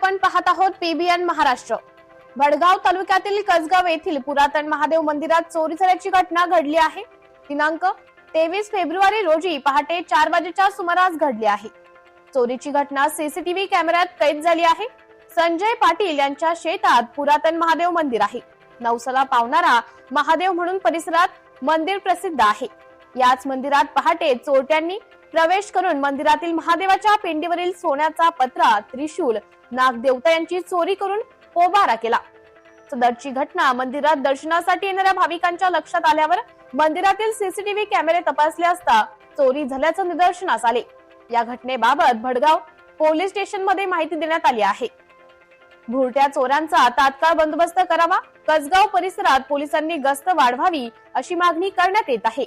आपण पाहत आहोत पीबीएन महाराष्ट्र। भडगाव तालुक्यातील कसगाव येथील पुरातन महादेव मंदिरात चोरी झाल्याची घटना घडली आहे। दिनांक 23 फेब्रुवारी रोजी पहाटे 4 वाजेच्या सुमारास घडली आहे। चोरीची घटना सीसीटीव्ही कॅमेऱ्यात कैद झाली आहे। संजय पाटील यांच्या शेतात पुरातन महादेव मंदिर आहे। नवसाला पावणारा महादेव म्हणून परिसरात मंदिर प्रसिद्ध आहे। याच मंदिरात पहाटे चोरट्यांनी प्रवेश करून मंदिरातील महादेवाच्या पिंडीवरील सोन्याचा पत्रा, त्रिशूल, नागदेवता यांची चोरी करून पोबारा केला। सदरची घटना मंदिरात दर्शनासाठी येणाऱ्या भाविकांच्या लक्षात आल्यावर मंदिरातील सीसीटीव्ही कॅमेरे तपासले असता चोरी झाल्याचं निदर्शनास आले। या घटनेबाबत भडगाव पोलीस स्टेशन मध्ये माहिती देण्यात आली आहे। भुरट्या चोरांचा तात्काळ बंदोबस्त करावा, कसगाव परिसरात पोलिसांनी गस्त वाढवावी अशी मागणी करण्यात येत आहे।